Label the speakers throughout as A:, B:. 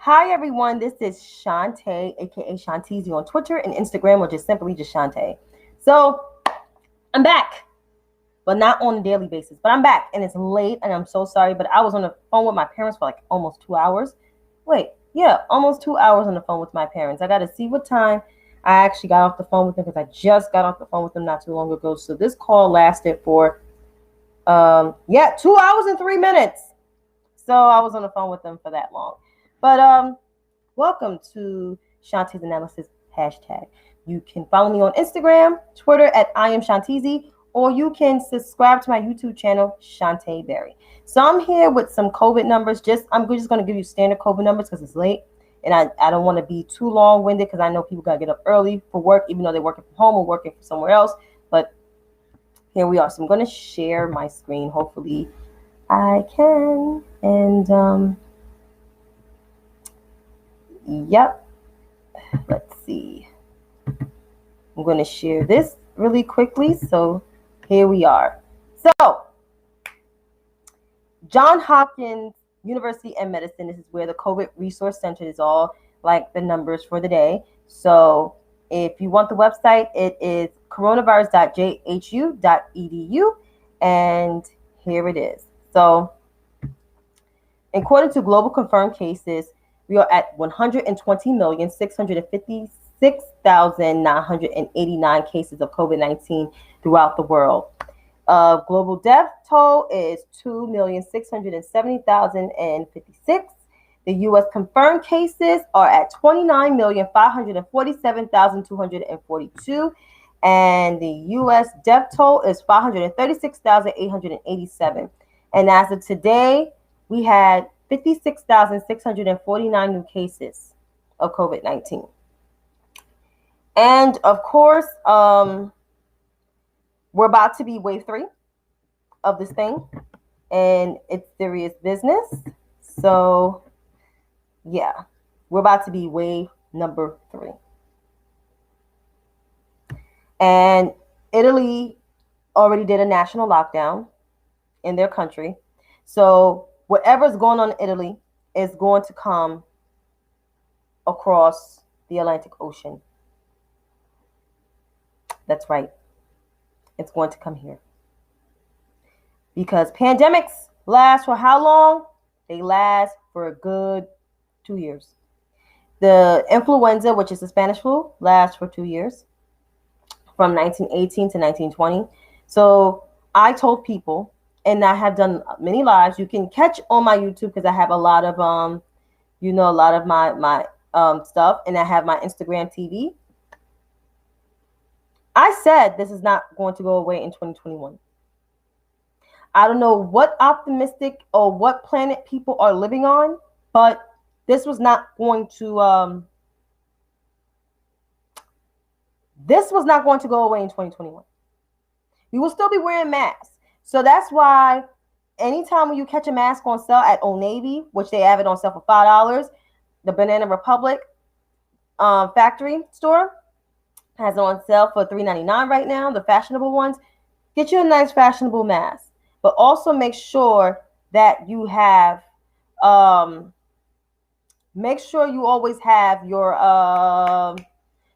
A: Hi everyone, this is Shantae, aka Shanteezy on Twitter and Instagram, or just simply just Shantae. So I'm back, but not on a daily basis. But I'm back, and it's late, and I'm so sorry. But I was on the phone with my parents for like almost 2 hours. Wait, yeah, almost 2 hours on the phone with my parents. I got to see what time I actually got off the phone with them because I just got off the phone with them not too long ago. So this call lasted for 2 hours and 3 minutes. So I was on the phone with them for that long. But welcome to Shanti's Analysis hashtag. You can follow me on Instagram, Twitter at I am Shantizi, or you can subscribe to my YouTube channel, Shantae Berry. So I'm here with some COVID numbers. I'm just going to give you standard COVID numbers because it's late, and I don't want to be too long-winded because I know people got to get up early for work, even though they're working from home or working from somewhere else. But here we are. So I'm going to share my screen. Hopefully I can. And yep. Let's see. I'm going to share this really quickly. So here we are. So Johns Hopkins University and Medicine, this is where the COVID Resource Center is, all like the numbers for the day. So if you want the website, it is coronavirus.jhu.edu. And here it is. So according to global confirmed cases, we are at 120,656,989 cases of COVID-19 throughout the world. Global death toll is 2,670,056. The U.S. confirmed cases are at 29,547,242. And the U.S. death toll is 536,887. And as of today, we had 56,649 new cases of COVID-19. And of course, we're about to be wave 3 of this thing, and it's serious business. So yeah, we're about to be wave number 3. And Italy already did a national lockdown in their country. So whatever's going on in Italy is going to come across the Atlantic Ocean. That's right. It's going to come here. Because pandemics last for how long? They last for a good 2 years. The influenza, which is the Spanish flu, lasts for 2 years, from 1918 to 1920. So I told people, and I have done many lives. You can catch on my YouTube because I have a lot of a lot of my stuff, and I have my Instagram TV. I said this is not going to go away in 2021. I don't know what optimistic or what planet people are living on, but this was not going to go away in 2021. We will still be wearing masks. So that's why anytime when you catch a mask on sale at Old Navy, which they have it on sale for $5, the Banana Republic factory store has it on sale for $3.99 right now, the fashionable ones. Get you a nice fashionable mask. But also make sure that you have, make sure you always have your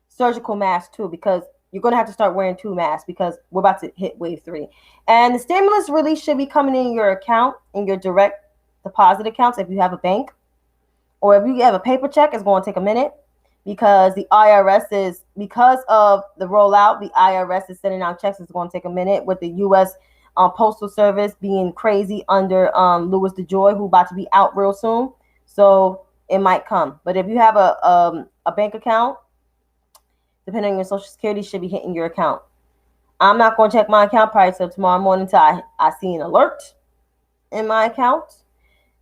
A: surgical mask too, because you're going to have to start wearing 2 masks because we're about to hit wave 3. And the stimulus release should be coming in your account, in your direct deposit accounts if you have a bank. Or if you have a paper check, it's going to take a minute because the IRS is, because of the rollout, the IRS is sending out checks. It's going to take a minute with the U.S. Postal Service being crazy under Louis DeJoy, who's about to be out real soon. So it might come. But if you have a bank account, depending on your Social Security, should be hitting your account. I'm not going to check my account probably till tomorrow morning until I see an alert in my account,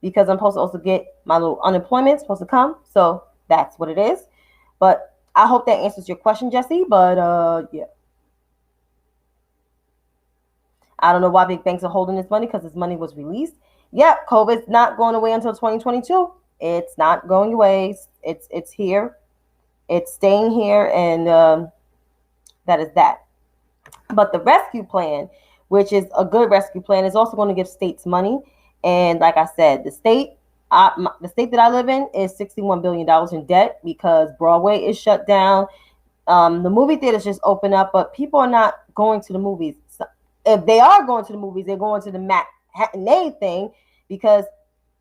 A: because I'm supposed to also get my little unemployment supposed to come. So that's what it is. But I hope that answers your question, Jesse. But yeah. I don't know why big banks are holding this money, because this money was released. Yep, COVID's not going away until 2022. It's not going away. It's here. It's staying here, and that is that. But the rescue plan, which is a good rescue plan, is also going to give states money. And like I said, the state The state that I live in is $61 billion in debt because Broadway is shut down. The movie theaters just open up, but people are not going to the movies. So if they are going to the movies, they're going to the matinee thing because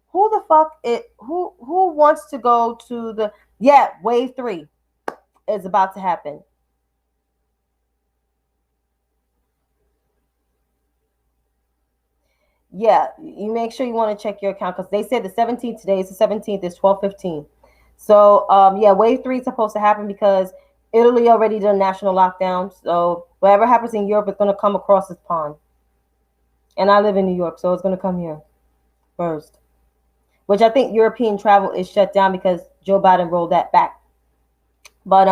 A: who the fuck who wants to go to the wave 3 is about to happen. Yeah, you make sure you want to check your account because they said the 17th. Today is the 17th. It's 12:15. So wave 3 is supposed to happen because Italy already did a national lockdown. So whatever happens in Europe is going to come across this pond. And I live in New York, so it's going to come here first. Which I think European travel is shut down because Joe Biden rolled that back. But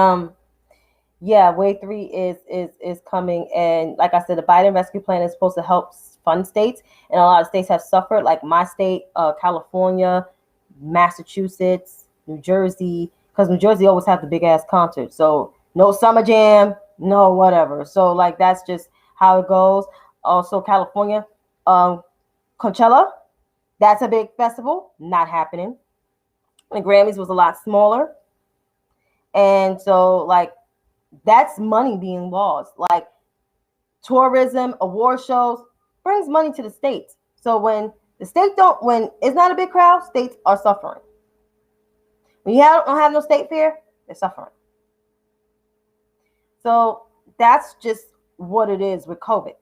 A: wave 3 is coming, and like I said, the Biden rescue plan is supposed to help fund states, and a lot of states have suffered, like my state, California, Massachusetts, New Jersey, because New Jersey always have the big ass concerts. So no Summer Jam, no whatever. So like that's just how it goes. Also California, Coachella, that's a big festival, not happening. The Grammys was a lot smaller, and so like that's money being lost. Like tourism, award shows brings money to the states. So when the state when it's not a big crowd, states are suffering. When you don't have no state fair, they're suffering. So that's just what it is with COVID.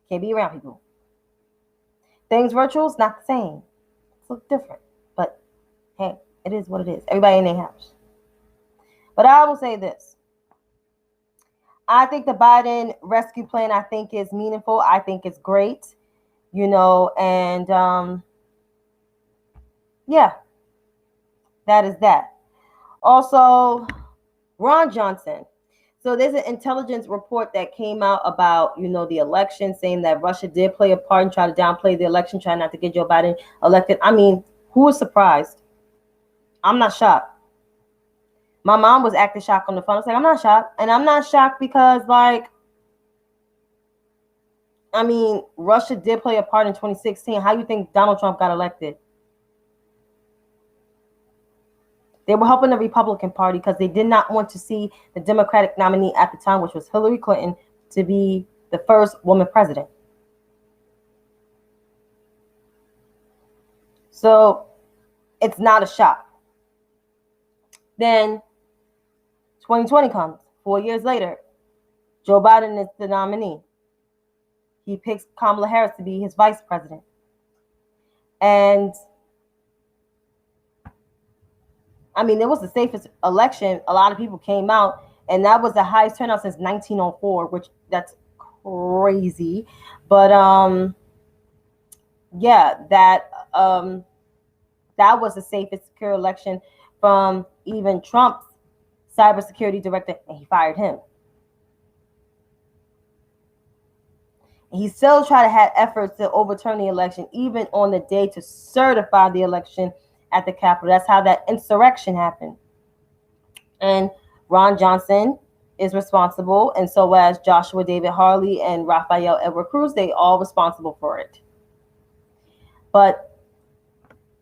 A: Can't be around people. Things virtual is not the same. It's a little different. But hey, it is what it is. Everybody in their house. But I will say this. I think the Biden rescue plan, I think, is meaningful. I think it's great, and that is that. Also, Ron Johnson. So there's an intelligence report that came out about, the election, saying that Russia did play a part and try to downplay the election, trying not to get Joe Biden elected. I mean, who was surprised? I'm not shocked. My mom was acting shocked on the phone. I was like, I'm not shocked. And I'm not shocked because, Russia did play a part in 2016. How do you think Donald Trump got elected? They were helping the Republican Party because they did not want to see the Democratic nominee at the time, which was Hillary Clinton, to be the first woman president. So it's not a shock. Then 2020 comes, 4 years later. Joe Biden is the nominee. He picks Kamala Harris to be his vice president. And it was the safest election. A lot of people came out, and that was the highest turnout since 1904, which that's crazy. But that was the safest, secure election from even Trump's cybersecurity director, and he fired him. He still tried to have efforts to overturn the election, even on the day to certify the election at the Capitol. That's how that insurrection happened. And Ron Johnson is responsible, and so as Joshua David Harley and Rafael Edward Cruz, they all responsible for it. But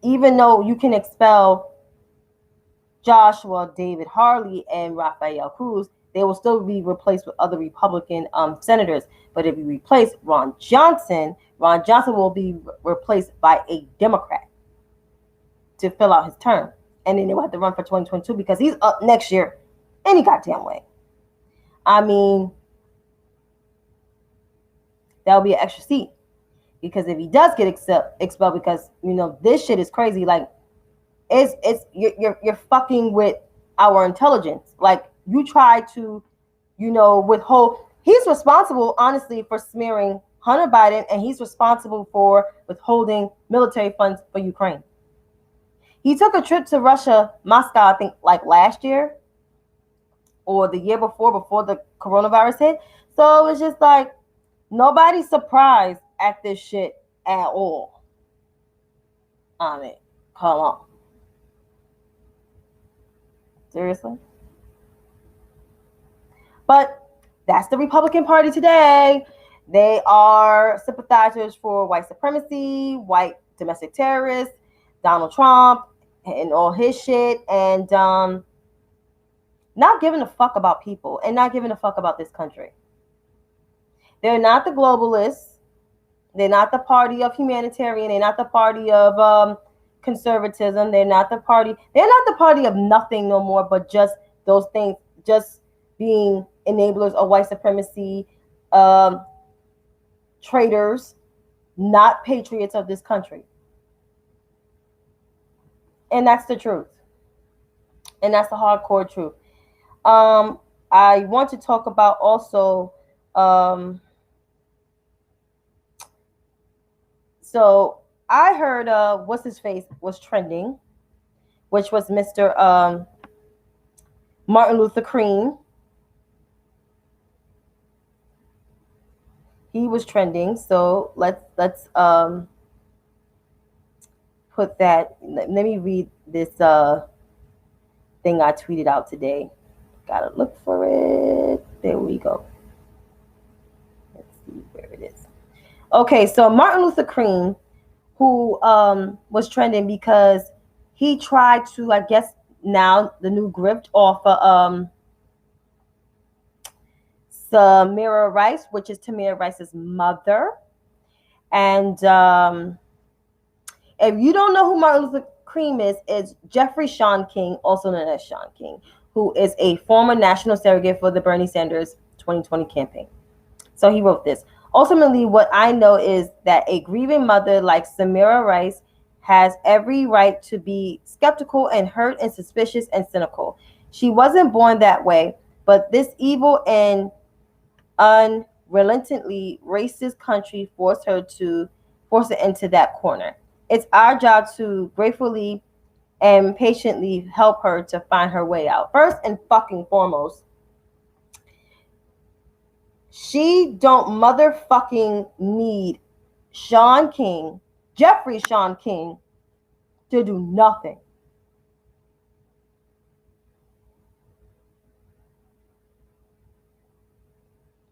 A: even though you can expel Joshua David Harley and Rafael Cruz, they will still be replaced with other Republican senators. But if you replace Ron Johnson will be replaced by a Democrat to fill out his term. And then they will have to run for 2022 because he's up next year any goddamn way. That'll be an extra seat. Because if he does get expelled, because, this shit is crazy. Like, you're fucking with our intelligence. Like, you try to, withhold. He's responsible, honestly, for smearing Hunter Biden, and he's responsible for withholding military funds for Ukraine. He took a trip to Russia, Moscow, I think, like last year or the year before the coronavirus hit. So it was just like, nobody's surprised at this shit at all. Come on. Seriously? But that's the Republican Party today. They are sympathizers for white supremacy, white domestic terrorist, Donald Trump, and all his shit, and not giving a fuck about people and not giving a fuck about this country. They're not the globalists. They're not the party of humanitarian. They're not the party of conservatism. They're not the party. They're not the party of nothing no more, but just those things, just being enablers of white supremacy, traitors, not patriots of this country. And that's the truth. And that's the hardcore truth. I want to talk about also. So I heard what's his face was trending, which was Mr. Martin Luther King. He was trending, so let's put that. Let me read this thing I tweeted out today. Gotta look for it. There we go. Let's see where it is. Okay, so Martin Luther King, who was trending because he tried to, I guess now the new grift off of Tamir Rice, which is Tamir Rice's mother. And if you don't know who Martin Luther King is, it's Jeffrey Sean King, also known as Sean King, who is a former national surrogate for the Bernie Sanders 2020 campaign. So he wrote this. Ultimately, what I know is that a grieving mother like Tamir Rice has every right to be skeptical and hurt and suspicious and cynical. She wasn't born that way, but this evil and unrelentingly racist country forced her into that corner. It's our job to gratefully and patiently help her to find her way out. First and fucking foremost, she don't motherfucking need Sean King, Jeffrey Sean King, to do nothing.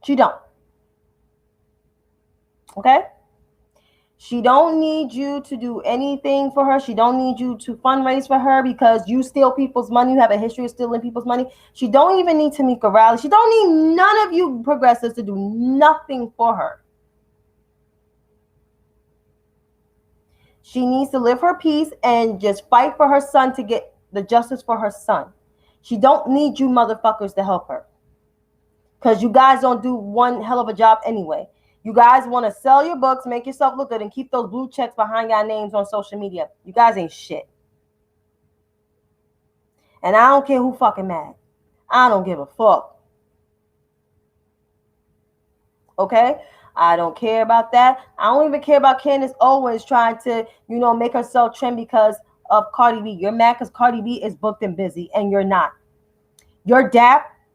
A: She don't. Okay? She don't need you to do anything for her. She don't need you to fundraise for her because you steal people's money. You have a history of stealing people's money. She don't even need Tamika Rowley. She don't need none of you progressives to do nothing for her. She needs to live her peace and just fight for her son to get the justice for her son. She don't need you motherfuckers to help her. Because you guys don't do one hell of a job anyway. You guys want to sell your books, make yourself look good, and keep those blue checks behind your names on social media. You guys ain't shit. And I don't care who fucking mad. I don't give a fuck. Okay? I don't care about that. I don't even care about Candace Owens trying to, make herself trend because of Cardi B. You're mad because Cardi B is booked and busy, and you're not. Your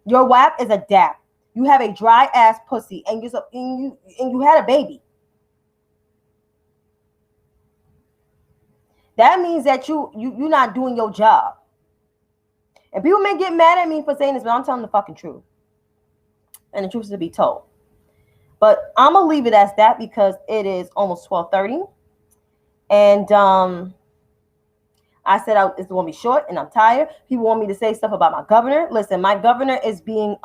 A: WAP is a DAP. You have a dry ass pussy, and you had a baby. That means that you're not doing your job. And people may get mad at me for saying this, but I'm telling the fucking truth. And the truth is to be told. But I'm gonna leave it as that because it is almost 12:30, and I said it's gonna be short, and I'm tired. People want me to say stuff about my governor. Listen, my governor is being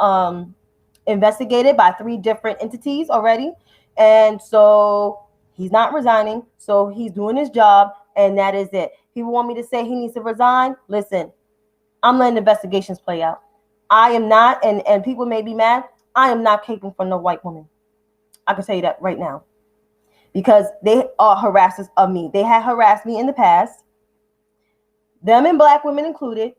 A: investigated by 3 different entities already, and so he's not resigning. So he's doing his job, and that is it. People want me to say he needs to resign. Listen, I'm letting investigations play out. I am not, and people may be mad. I am not caping for no white woman. I can tell you that right now, because they are harassers of me. They had harassed me in the past, them and black women included,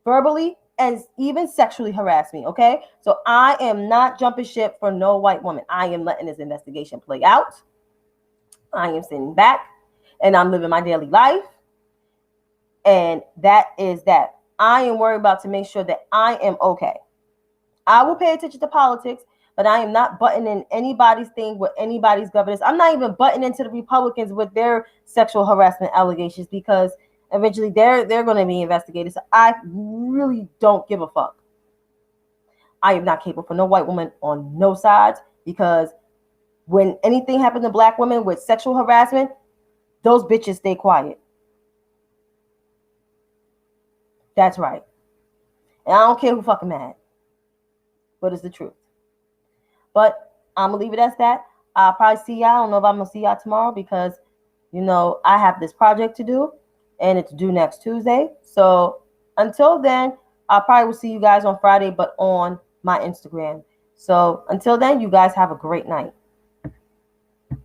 A: verbally and even sexually harass me, okay? So I am not jumping ship for no white woman. I am letting this investigation play out. I am sitting back and I'm living my daily life. And that is that. I am worried about to make sure that I am okay. I will pay attention to politics, but I am not butting in anybody's thing with anybody's governance. I'm not even butting into the Republicans with their sexual harassment allegations because eventually they're going to be investigated. So I really don't give a fuck. I am not capable for no white woman on no sides, because when anything happens to black women with sexual harassment, those bitches stay quiet. That's right. And I don't care who fucking mad. But it's the truth. But I'm going to leave it as that. I'll probably see y'all. I don't know if I'm going to see y'all tomorrow because, you know, I have this project to do. And it's due next Tuesday. So until then, I probably will see you guys on Friday, but on my Instagram. So until then, you guys have a great night.